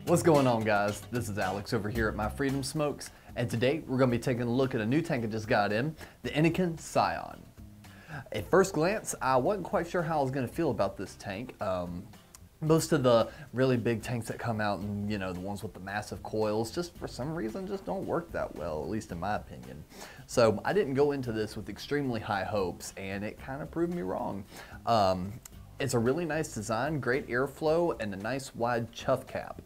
What's going on, guys? This is Alex over here at My Freedom Smokes, and today we're going to be taking a look at a new tank I just got in, the Innokin SCION. At first glance, I wasn't quite sure how I was going to feel about this tank. Most of the really big tanks that come out, and the ones with the massive coils, just for some reason just don't work that well, at least in my opinion. So I didn't go into this with extremely high hopes, and it kind of proved me wrong. It's a really nice design, great airflow, and a nice wide chuff cap.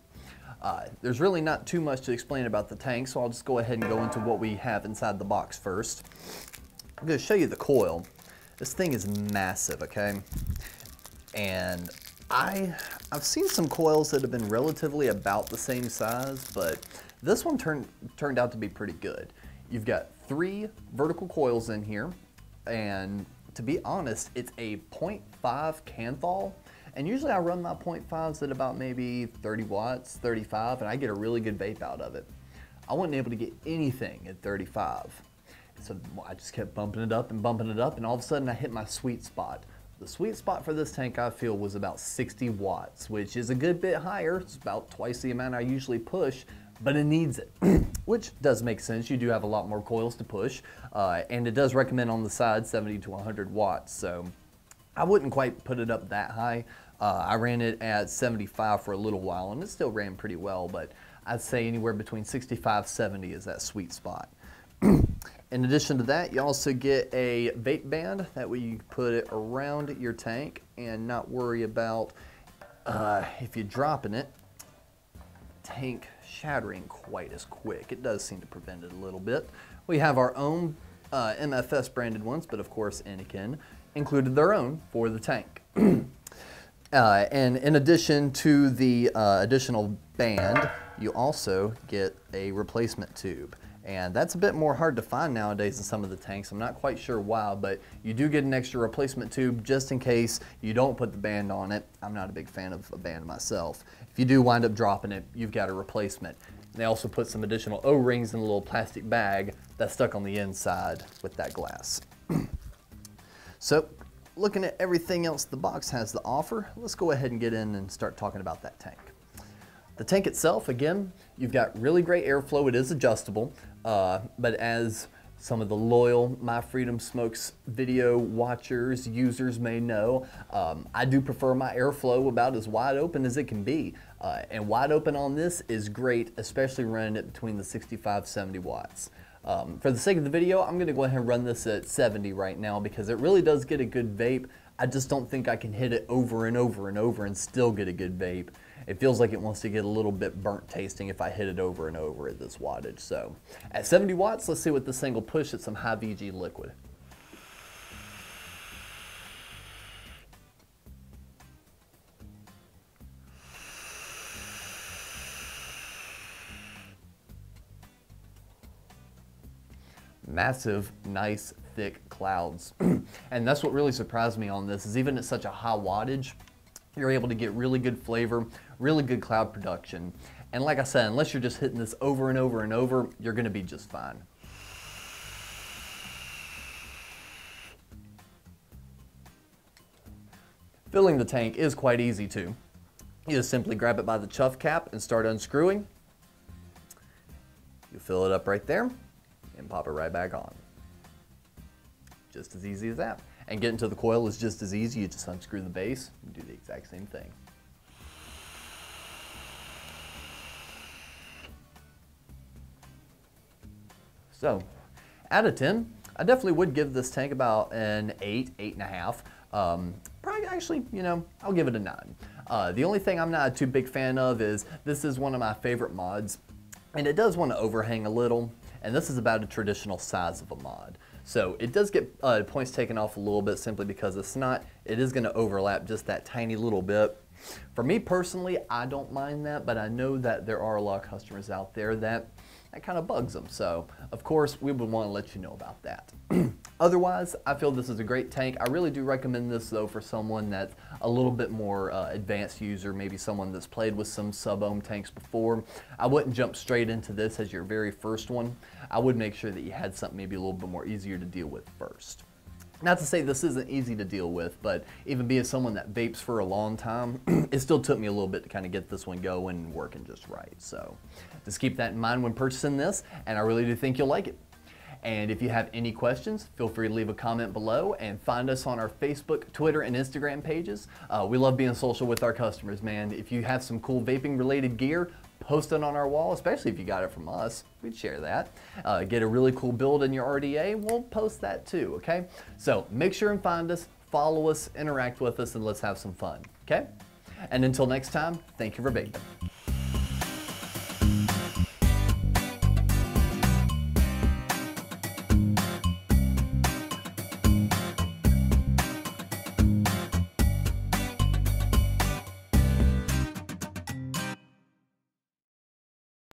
There's really not too much to explain about the tank, so I'll just go ahead and go into what we have inside the box first. I'm going to show you the coil. This thing is massive, okay? And I've seen some coils that have been relatively about the same size, but this one turned out to be pretty good. You've got 3 vertical coils in here, and to be honest, it's a 0.5 Canthal. And usually I run my 0.5s at about maybe 30 watts, 35, and I get a really good vape out of it. I wasn't able to get anything at 35. So I just kept bumping it up, and all of a sudden I hit my sweet spot. The sweet spot for this tank, I feel, was about 60 watts, which is a good bit higher. It's about twice the amount I usually push, but it needs it, which does make sense. You do have a lot more coils to push, and it does recommend on the side 70 to 100 watts. So I wouldn't quite put it up that high. I ran it at 75 for a little while, and it still ran pretty well, but I'd say anywhere between 65, 70 is that sweet spot. In addition to that, you also get a vape band. That way you can put it around your tank and not worry about if you're dropping it, tank shattering quite as quick. It does seem to prevent it a little bit. We have our own MFS branded ones, but of course Innokin included their own for the tank. And in addition to the additional band, you also get a replacement tube. And that's a bit more hard to find nowadays in some of the tanks. I'm not quite sure why, but you do get an extra replacement tube just in case you don't put the band on it. I'm not a big fan of a band myself. If you do wind up dropping it, you've got a replacement. They also put some additional O-rings in a little plastic bag that's stuck on the inside with that glass. So, looking at everything else the box has to offer, let's go ahead and get in and start talking about that tank. The tank itself, again, you've got really great airflow. It is adjustable, but as some of the loyal My Freedom Smokes video watchers, users may know, I do prefer my airflow about as wide open as it can be. And wide open on this is great, especially running it between the 65, 70 watts. For the sake of the video, I'm going to go ahead and run this at 70 right now because it really does get a good vape. I just don't think I can hit it over and over and over and still get a good vape. It feels like it wants to get a little bit burnt tasting if I hit it over and over at this wattage. So at 70 watts, let's see what this thing will push at some high VG liquid. Massive, nice, thick clouds. And that's what really surprised me on this, is even at such a high wattage, you're able to get really good flavor, really good cloud production. And like I said, unless you're just hitting this over and over and over, you're gonna be just fine. Filling the tank is quite easy too. You just simply grab it by the chuff cap and start unscrewing. You fill it up right there and pop it right back on. Just as easy as that. And getting to the coil is just as easy. You just unscrew the base and do the exact same thing. So, out of 10, I definitely would give this tank about an 8, 8.5. Probably actually, I'll give it a 9. The only thing I'm not a too big fan of is this is one of my favorite mods, and it does want to overhang a little, and this is about a traditional size of a mod. So it does get points taken off a little bit simply because it is going to overlap just that tiny little bit. For me personally, I don't mind that, but I know that there are a lot of customers out there that kind of bugs them. So of course we would want to let you know about that. Otherwise, I feel this is a great tank. I really do recommend this though for someone that's a little bit more advanced user, maybe someone that's played with some SubOhm tanks before. I wouldn't jump straight into this as your very first one. I would make sure that you had something maybe a little bit more easier to deal with first. Not to say this isn't easy to deal with, but even being someone that vapes for a long time, it still took me a little bit to kind of get this one going and working just right. So just keep that in mind when purchasing this, and I really do think you'll like it. And if you have any questions, feel free to leave a comment below and find us on our Facebook, Twitter, and Instagram pages. We love being social with our customers, man. If you have some cool vaping related gear, post it on our wall, especially if you got it from us. We'd share that. Get a really cool build in your RDA, we'll post that too, okay? So make sure and find us, follow us, interact with us, and let's have some fun, okay? And until next time, thank you for vaping.